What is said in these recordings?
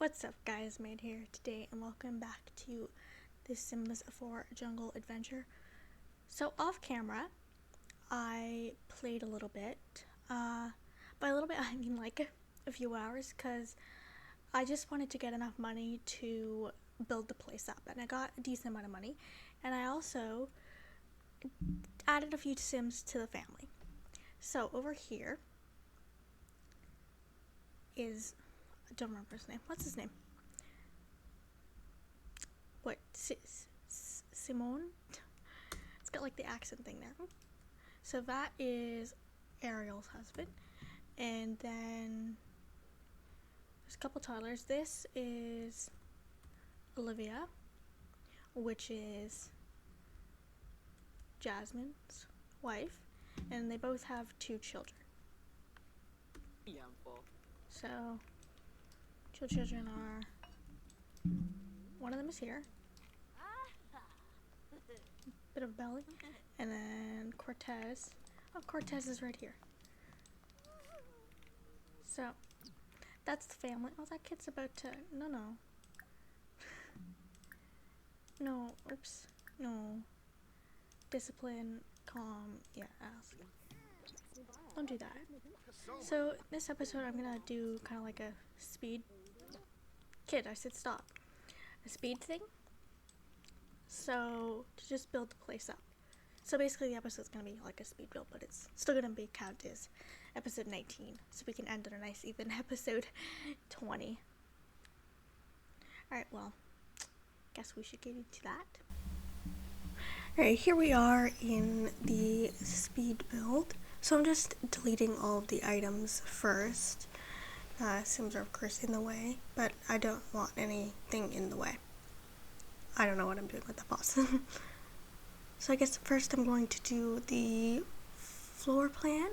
What's up guys, Made here today and welcome back to The Sims 4 Jungle Adventure. So off camera, I played a little bit. By a little bit I mean like a few hours, because I just wanted to get enough money to build the place up, and I got a decent amount of money, and I also added a few Sims to the family. So over here is, I don't remember his name. What's his name? What? Simone? It's got like the accent thing there. So that is Ariel's husband. And then there's a couple toddlers. This is Olivia, which is Jasmine's wife. And they both have 2 children. So, 2 children are, one of them is here, bit of belly, and then Cortez, Cortez is right here. So, that's the family. Oh, that kid's about to, no, oops, no, discipline, calm, yeah, ask. Don't do that. So this episode I'm gonna do kind of like a speed, I said stop, a speed thing, so to just build the place up. So basically the episode's gonna be like a speed build, but it's still gonna be counted as episode 19, so we can end on a nice even episode 20. Alright, well, guess we should get into that. Alright, here we are in the speed build. So I'm just deleting all of the items first. Sims are of course in the way, but I don't want anything in the way. I don't know what I'm doing with the boss. So I guess first I'm going to do the floor plan.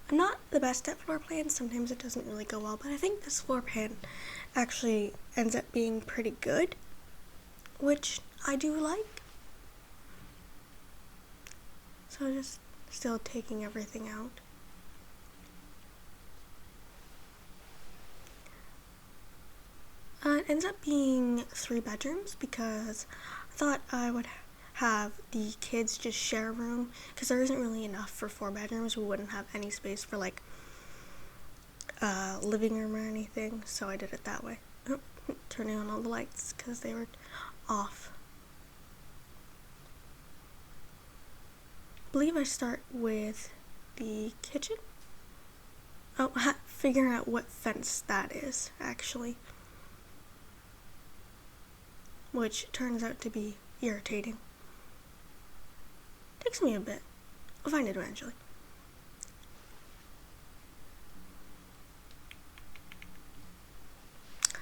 I'm not the best at floor plans, sometimes it doesn't really go well, but I think this floor plan actually ends up being pretty good, which I do like. So just still taking everything out. It ends up being 3 bedrooms because I thought I would have the kids just share a room, because there isn't really enough for 4 bedrooms. We wouldn't have any space for like living room or anything, so I did it that way. Oh, turning on all the lights because they were off. I believe I start with the kitchen. Oh, figuring out what fence that is, actually. Which turns out to be irritating. Takes me a bit. I'll find it eventually.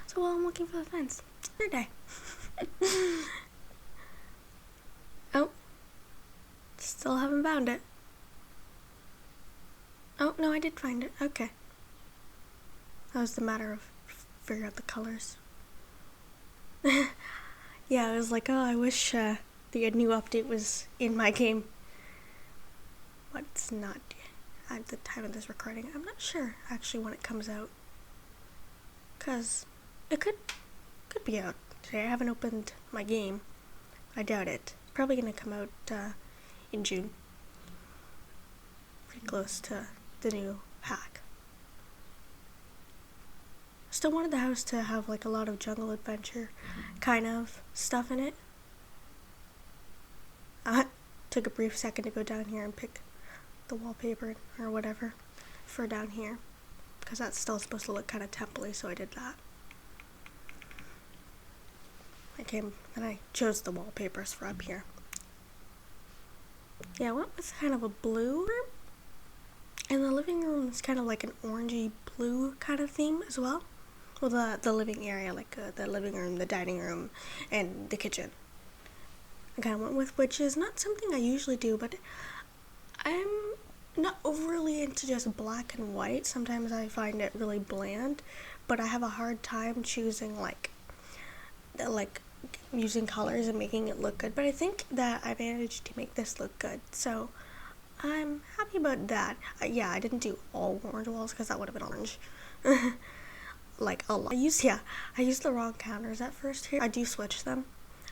So while I'm looking for the fence, third day. Oh. Still haven't found it. Oh, no, I did find it. Okay. That was the matter of figuring out the colors. Yeah, I was like, oh, I wish the new update was in my game. But it's not at the time of this recording. I'm not sure, actually, when it comes out. Because it could be out today. I haven't opened my game. I doubt it. Probably going to come out in June. Pretty close to the new pack. Still wanted the house to have like a lot of jungle adventure kind of stuff in it. I took a brief second to go down here and pick the wallpaper or whatever for down here, because that's still supposed to look kind of temple-y, so I did that. I chose the wallpapers for up here. Yeah, I went with kind of a blue room, and the living room is kind of like an orangey blue kind of theme as well. Well, the living area, like the living room, the dining room, and the kitchen. I kind of went with, which is not something I usually do, but I'm not overly into just black and white. Sometimes I find it really bland, but I have a hard time choosing like using colors and making it look good. But I think that I managed to make this look good, so I'm happy about that. Yeah, I didn't do all orange walls because that would have been orange. like a lot. I used the wrong counters at first here. I do switch them.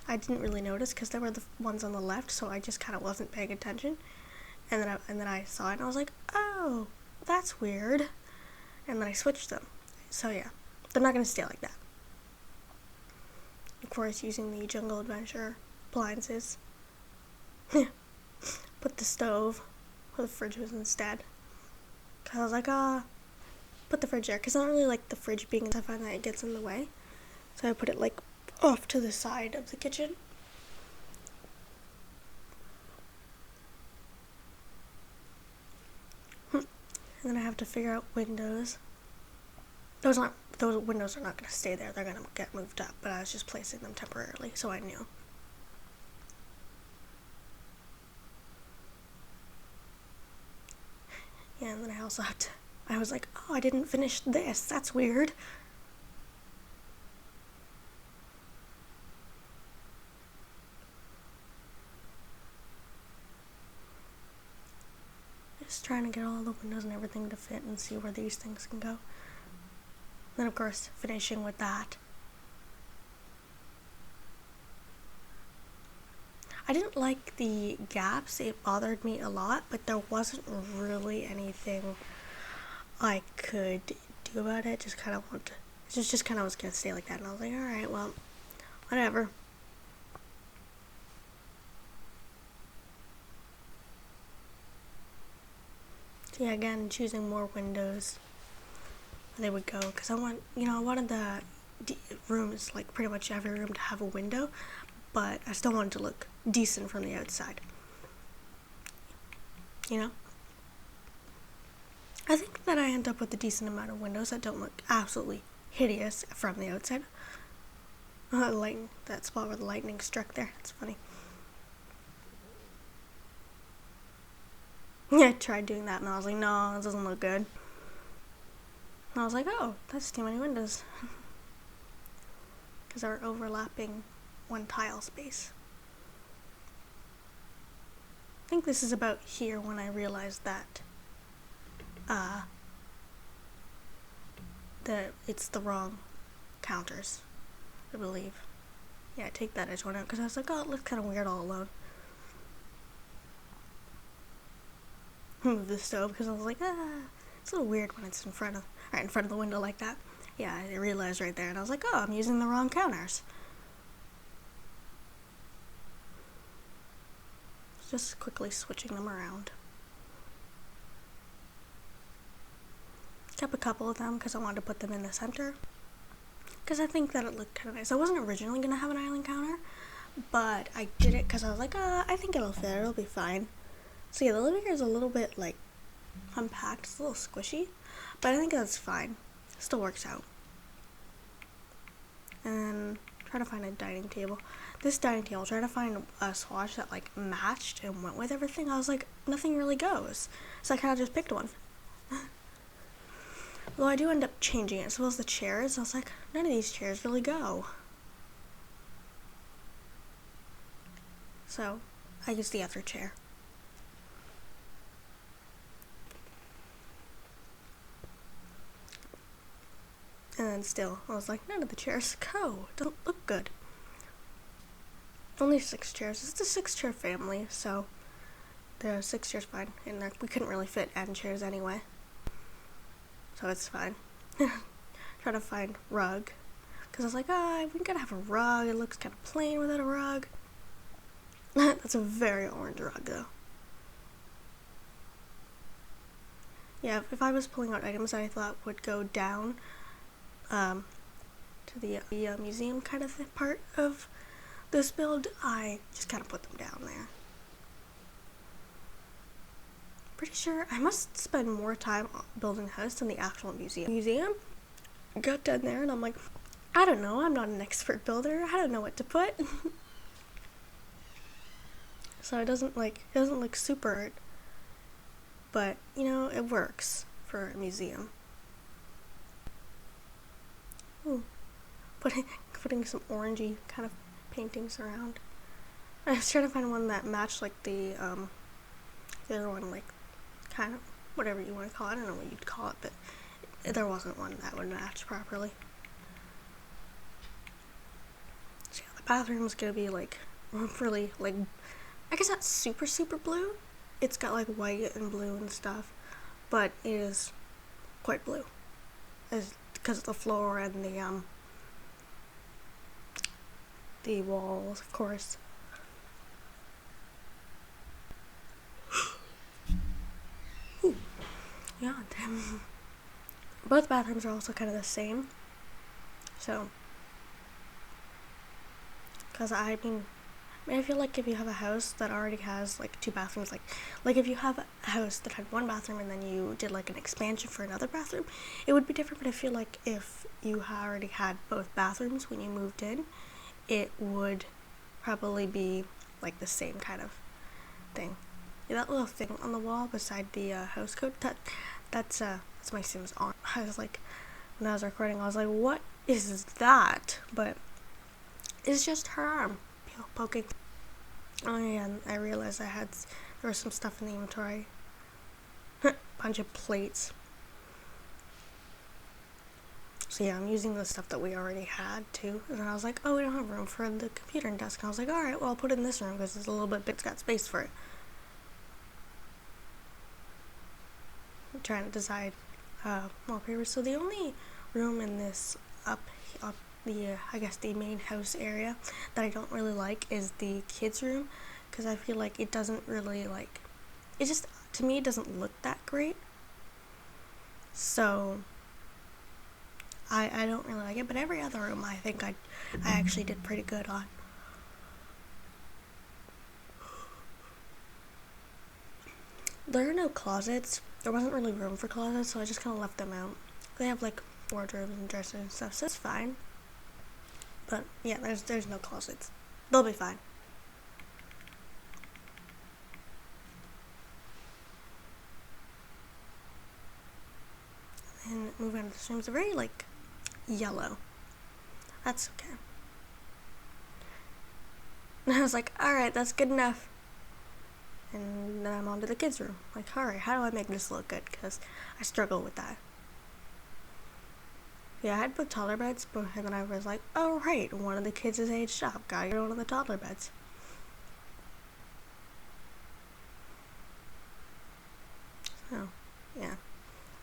I didn't really notice because they were the ones on the left, so I just kind of wasn't paying attention. And then I saw it and I was like, oh, that's weird. And then I switched them. So yeah, they're not gonna stay like that. Of course, using the Jungle Adventure appliances. Put the stove where the fridge was instead. Cause I was like, put the fridge there. Cause I don't really like the fridge being, I find that it gets in the way. So I put it like off to the side of the kitchen. And then I have to figure out windows. Those windows are not going to stay there. They're going to get moved up. But I was just placing them temporarily, so I knew. Yeah, and then I also had to, I was like, oh, I didn't finish this. That's weird. Just trying to get all the windows and everything to fit and see where these things can go. Then, of course, finishing with that. I didn't like the gaps. It bothered me a lot, but there wasn't really anything I could do about it. Just kind of just kind of was gonna stay like that, and I was like, all right, well, whatever. So yeah, again, choosing more windows where they would go, because I wanted the rooms, like pretty much every room, to have a window, but I still wanted to look decent from the outside. I think that I end up with a decent amount of windows that don't look absolutely hideous from the outside. That spot where the lightning struck there, it's funny. Yeah, I tried doing that and I was like, no, it doesn't look good. And I was like, oh, that's too many windows. Because they were overlapping one tile space. I think this is about here when I realized that it's the wrong counters, I believe. Yeah, I take that edge one out because I was like, oh, it looks kind of weird all alone. Move the stove because I was like, it's a little weird when it's right in front of the window like that. Yeah, I realized right there, and I was like, oh, I'm using the wrong counters. Just quickly switching them around. Kept a couple of them because I wanted to put them in the center, because I think that it looked kind of nice. I wasn't originally going to have an island counter, but I did it because I was like, I think it'll fit, it'll be fine. So yeah, the living room is a little bit like compact, it's a little squishy, but I think that's fine. It still works out. And try to find a dining table. This dining table, try to find a swatch that like matched and went with everything. I was like, nothing really goes. So I kind of just picked one. Though I do end up changing it, as well as the chairs. I was like, none of these chairs really go. So I used the other chair. And then still, I was like, none of the chairs go. It doesn't look good. Only 6 chairs. It's a 6-chair family, so the 6 chairs fine. And we couldn't really fit end chairs anyway, so it's fine. Try to find rug, because I was like, we gotta have a rug. It looks kind of plain without a rug. That's a very orange rug, though. Yeah, if I was pulling out items that I thought would go down to the museum kind of part of this build, I just kind of put them down there. Pretty sure I must spend more time building a house than the actual museum. Got done there and I'm like, I don't know, I'm not an expert builder, I don't know what to put. So it doesn't look super, but it works for a museum. Ooh. Putting some orangey kind of paintings around. I was trying to find one that matched like the other one, like kind of whatever you want to call it. I don't know what you'd call it, but there wasn't one that would match properly. So yeah, the bathroom was gonna be like really like, I guess not super blue. It's got like white and blue and stuff, but it is quite blue, as because of the floor and the walls, of course. Ooh, yeah, damn. Both bathrooms are also kind of the same. So, because I feel like if you have a house that already has like two bathrooms, like if you have a house that had one bathroom and then you did like an expansion for another bathroom, it would be different. But I feel like if you already had both bathrooms when you moved in, it would probably be like the same kind of thing. Yeah, that little thing on the wall beside the house code, that's my Sims arm. I was like, when I was recording, I was like, what is that? But it's just her arm poking. Oh yeah, and I realized there was some stuff in the inventory. Bunch of plates. So yeah, I'm using the stuff that we already had too. And then I was like, oh, we don't have room for the computer and desk. And I was like, alright, well, I'll put it in this room because it's a little bit big. It's got space for it. I'm trying to decide wallpaper. So the only room in this up the I guess the main house area that I don't really like is the kids room, because I feel like it doesn't really like, it just, to me, it doesn't look that great. So I don't really like it, but every other room I think I actually did pretty good on. There are no closets. There wasn't really room for closets, so I just kind of left them out. They have like wardrobes and dressers and stuff, so it's fine. But yeah, there's no closets. They'll be fine. And moving on to the rooms, they're very like yellow. That's okay. And I was like, alright, that's good enough. And then I'm on to the kids' room. Like, alright, how do I make this look good? Because I struggle with that. Yeah, I had put taller beds, but and then I was like, oh right, one of the kids is aged up. Gotta get one of the toddler beds. So, yeah.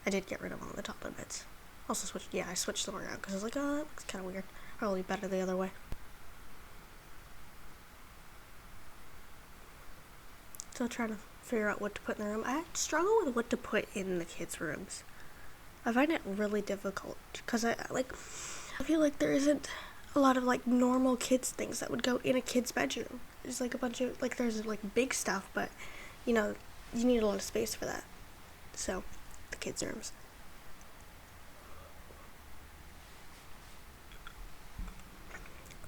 I did get rid of one of the toddler beds. Also I switched them around because I was like, oh, that looks kind of weird. Probably better the other way. Still trying to figure out what to put in the room. I struggle with what to put in the kids' rooms. I find it really difficult because I feel like there isn't a lot of like normal kids things that would go in a kid's bedroom. There's like a bunch of like, there's like big stuff, but you know, you need a lot of space for that. So, the kids' rooms.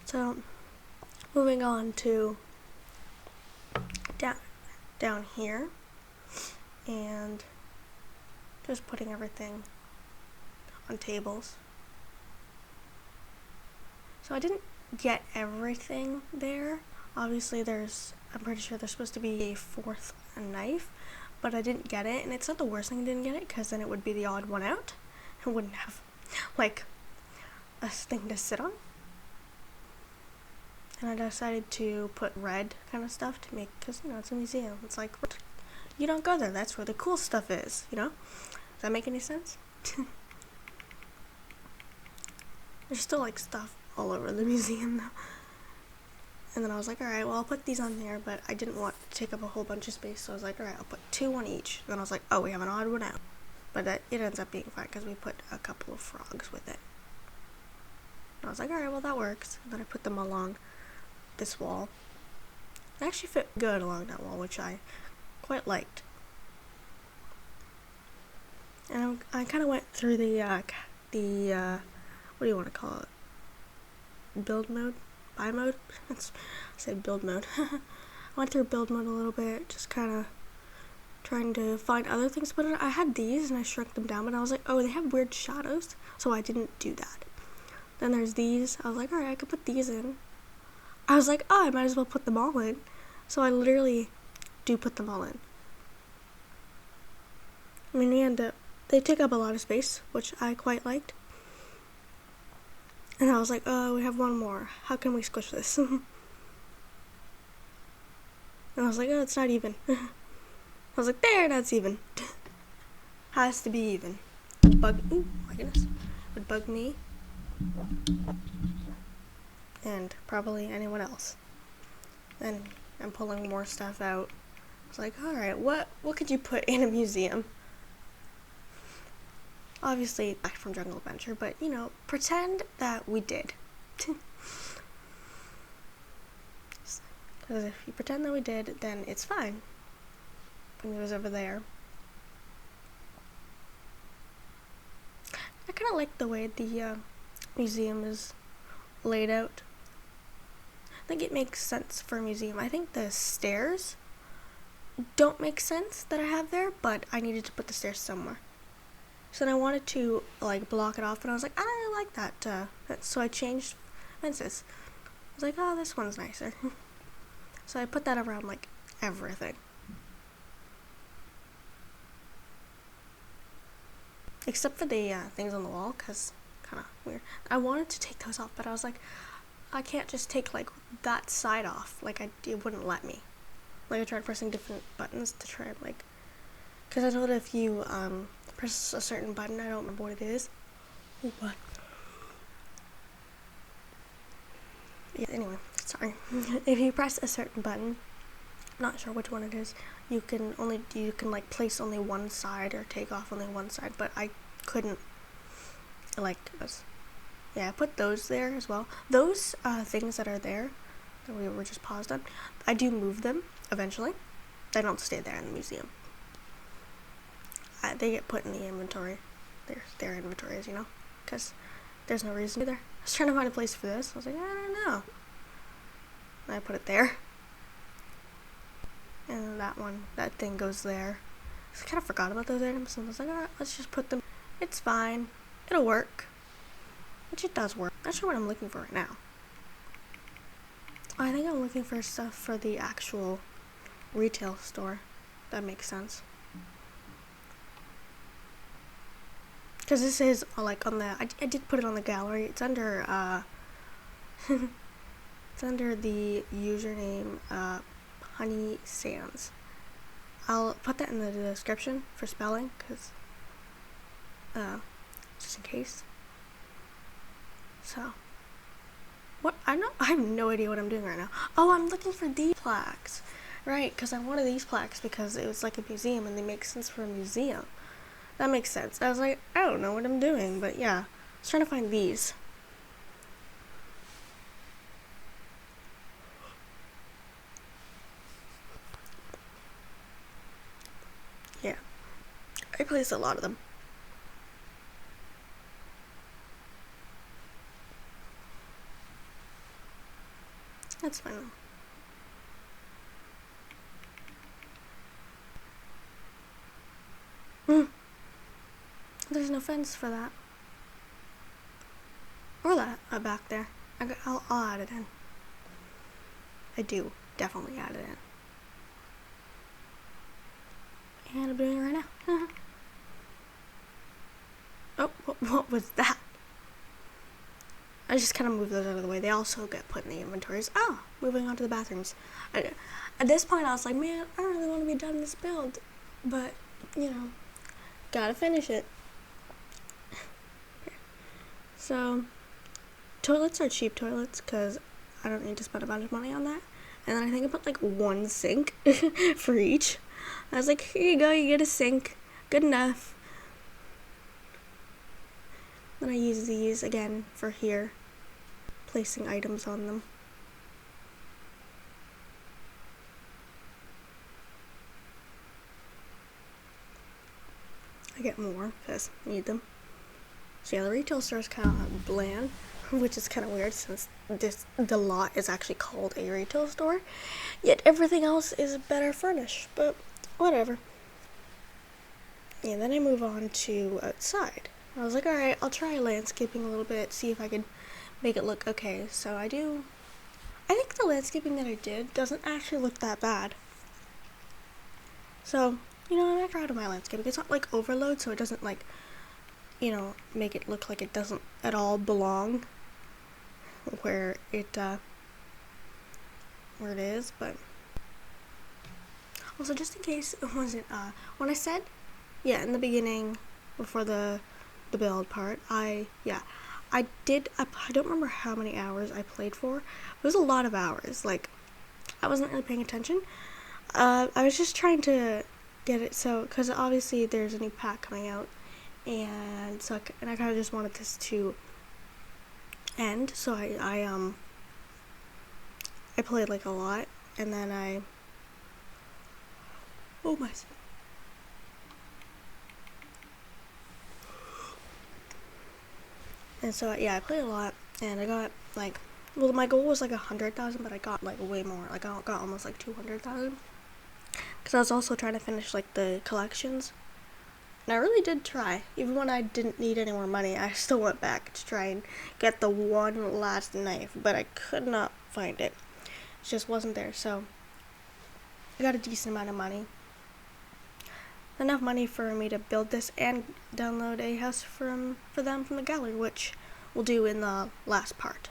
So, moving on to down here, and just putting everything on tables. So I didn't get everything there. Obviously I'm pretty sure there's supposed to be a fourth knife, but I didn't get it, and it's not the worst thing I didn't get it, because then it would be the odd one out. I wouldn't have like a thing to sit on. And I decided to put red kind of stuff to make, because you know, it's a museum. It's like, you don't go there, that's where the cool stuff is, you know? Does that make any sense? There's still like stuff all over the museum though. And then I was like, alright, well, I'll put these on there, but I didn't want to take up a whole bunch of space, so I was like, alright, I'll put 2 on each. And then I was like, oh, we have an odd one out. But it ends up being fine because we put a couple of frogs with it. And I was like, alright, well, that works. And then I put them along this wall. They actually fit good along that wall, which I quite liked. And I kind of went through the what do you want to call it? Build mode? Buy mode? I said build mode. I went through build mode a little bit, just kind of trying to find other things, but I had these and I shrunk them down, but I was like, oh, they have weird shadows, so I didn't do that. Then there's these. I was like, alright, I could put these in. I was like, oh, I might as well put them all in. So I literally do put them all in. I mean, we end up they take up a lot of space, which I quite liked. And I was like, oh, we have one more. How can we squish this? And I was like, oh, it's not even. I was like, there, that's even. Has to be even. Ooh, my goodness. Would bug me. And probably anyone else. Then I'm pulling more stuff out. I was like, alright, what could you put in a museum? Obviously, back from Jungle Adventure, but, you know, pretend that we did. Because if you pretend that we did, then it's fine. When it was over there. I kind of like the way the museum is laid out. I think it makes sense for a museum. I think the stairs don't make sense that I have there, but I needed to put the stairs somewhere. So then I wanted to like block it off, and I was like, I don't really like that. So I changed fences. I was like, oh, this one's nicer. So I put that around like everything. Except for the things on the wall, because kind of weird. I wanted to take those off, but I was like, I can't just take like that side off. Like it wouldn't let me. Like I tried pressing different buttons to try and like, because I know that if you press a certain button, I don't remember what it is. What? Yeah, anyway, sorry. If you press a certain button, not sure which one it is, you can like place only one side or take off only one side, but I couldn't like this. Yeah, I put those there as well. Those things that are there that we were just paused on, I do move them eventually. They don't stay there in the museum. They get put in the inventory. Their inventories, you know, because there's no reason to be there. I was trying to find a place for this. I was like, I don't know. And I put it there. And that thing goes there. I kind of forgot about those items, and I was like, alright, let's just put them. It's fine. It'll work. Which it does work. Not sure what I'm looking for right now. I think I'm looking for stuff for the actual retail store. That makes sense. Because this is like on the, I did put it on the gallery. It's under, it's under the username, PunnySans. I'll put that in the description for spelling, because, just in case. So, what, I have no idea what I'm doing right now. Oh, I'm looking for these plaques. Right, because I wanted these plaques because it was like a museum and they make sense for a museum. That makes sense. I was like, I don't know what I'm doing, but yeah. I was trying to find these. Yeah. I placed a lot of them. That's fine. There's no fence for that. Or that back there. I'll add it in. I do definitely add it in. And I'm doing it right now. Oh, what was that? I just kind of moved those out of the way. They also get put in the inventories. Oh, moving on to the bathrooms. At this point, I was like, man, I don't really want to be done this build. But, you know, gotta finish it. So, toilets are cheap toilets because I don't need to spend a bunch of money on that. And then I think I put like one sink for each. I was like, here you go, you get a sink. Good enough. Then I use these again for here, placing items on them. I get more because I need them. So yeah, the retail store is kind of bland, which is kind of weird since the lot is actually called a retail store, yet everything else is better furnished, but whatever. Yeah, then I move on to outside. I was like, alright, I'll try landscaping a little bit, see if I could make it look okay. So I think the landscaping that I did doesn't actually look that bad. So You know, I'm not proud of my landscape. It's not like overload, so it doesn't like, you know, make it look like it doesn't at all belong where it is. But also, just in case it wasn't when I said, yeah, in the beginning before the build part, I don't remember how many hours I played for. It was a lot of hours. Like, I wasn't really paying attention. I was just trying to get it so, because obviously there's a new pack coming out, and so I kind of just wanted this to end. So I played like a lot, and then oh my. And so yeah, I played a lot, and I got like, well, my goal was like 100,000, but I got like way more. Like I got almost like 200,000, because I was also trying to finish like the collections. And I really did try. Even when I didn't need any more money, I still went back to try and get the one last knife, but I could not find it. It just wasn't there. So I got a decent amount of money. Enough money for me to build this and download a house for them from the gallery, which we'll do in the last part.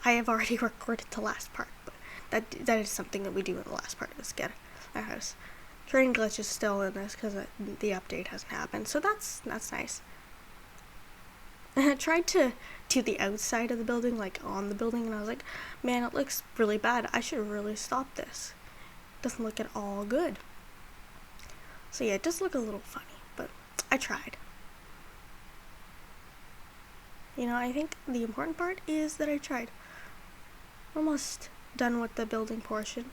I have already recorded the last part, but that is something that we do in the last part, is get our house. Train glitch is still in this because the update hasn't happened, so that's nice. And I tried to do the outside of the building, like on the building, and I was like, man, it looks really bad. I should really stop this. It doesn't look at all good. So yeah, it does look a little funny, but I tried. You know, I think the important part is that I tried. Almost done with the building portion.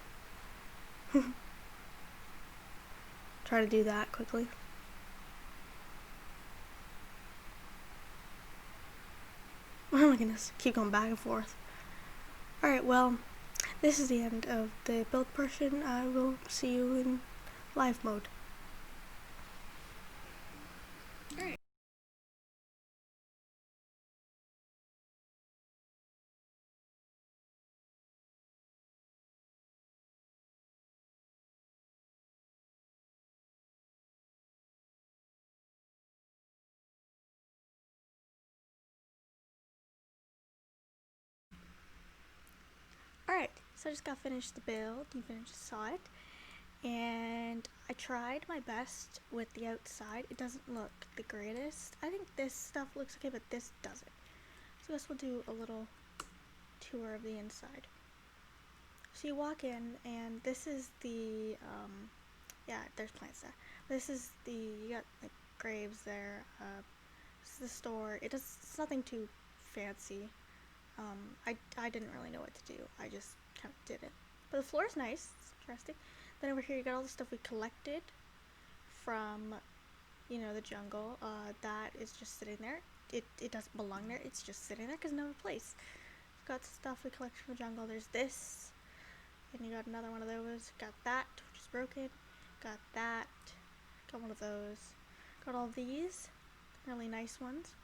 Try to do that quickly. Oh my goodness, keep going back and forth. Alright, well, this is the end of the build portion. I will see you in live mode. Alright. Alright, so I just got finished the build. You saw it. And I tried my best with the outside. It doesn't look the greatest. I think this stuff looks okay, but this doesn't. So I guess we'll do a little tour of the inside. So you walk in, and this is the, yeah, there's plants there. This is you got like graves there. This is the store. It's nothing too fancy. I didn't really know what to do. I just kind of did it. But the floor is nice. It's interesting. Then over here you got all the stuff we collected from, you know, the jungle. That is just sitting there. It doesn't belong there. It's just sitting there because no place. We've got stuff we collected from the jungle. There's this. And you got another one of those. Got that, which is broken. Got that. Got one of those. Got all these. Really nice ones.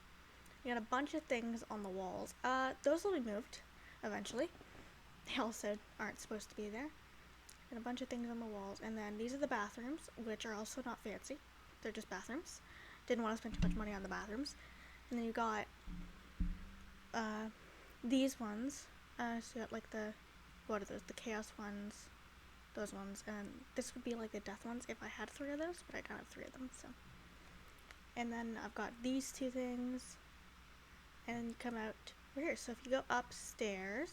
You got a bunch of things on the walls. Those will be moved eventually. They also aren't supposed to be there. And a bunch of things on the walls. And then these are the bathrooms, which are also not fancy. They're just bathrooms. Didn't want to spend too much money on the bathrooms. And then you got these ones. So you got like what are those? The chaos ones. Those ones. And this would be like the death ones if I had 3 of those, but I don't have 3 of them, so. And then I've got these 2 things. And then you come out over here. So if you go upstairs,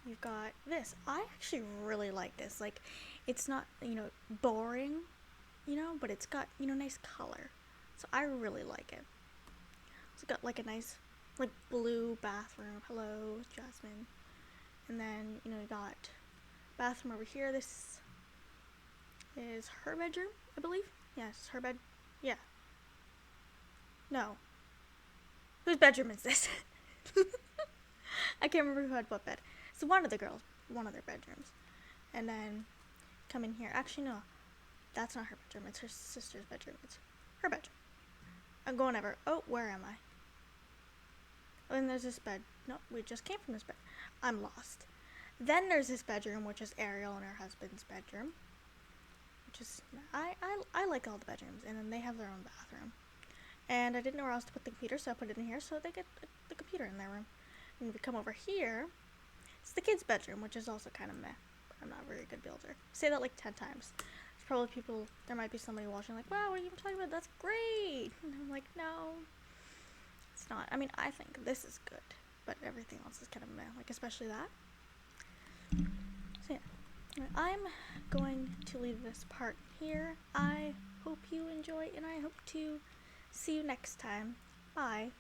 you've got this. I actually really like this. Like, it's not, you know, boring, you know, but it's got, you know, nice color. So I really like it. It's got like a nice, like, blue bathroom. Hello, Jasmine. And then, you know, you got bathroom over here. This is her bedroom, I believe. Yes, her bed. Yeah. No. Whose bedroom is this? I can't remember who had what bed. It's one of the girls, one of their bedrooms. And then come in here. Actually, no. That's not her bedroom. It's her sister's bedroom. It's her bedroom. I'm going over. Oh, where am I? Oh, and there's this bed. No, we just came from this bed. I'm lost. Then there's this bedroom, which is Ariel and her husband's bedroom, which is, I like all the bedrooms, and then they have their own bathroom. And I didn't know where else to put the computer, so I put it in here, so they get the computer in their room. And if we come over here, it's the kids' bedroom, which is also kind of meh. I'm not a very good builder. I say that like 10 times. There's probably people, there might be somebody watching like, wow, what are you talking about? That's great. And I'm like, no, it's not. I mean, I think this is good, but everything else is kind of meh, like especially that. So yeah, I'm going to leave this part here. I hope you enjoy, and I hope to see you next time. Bye.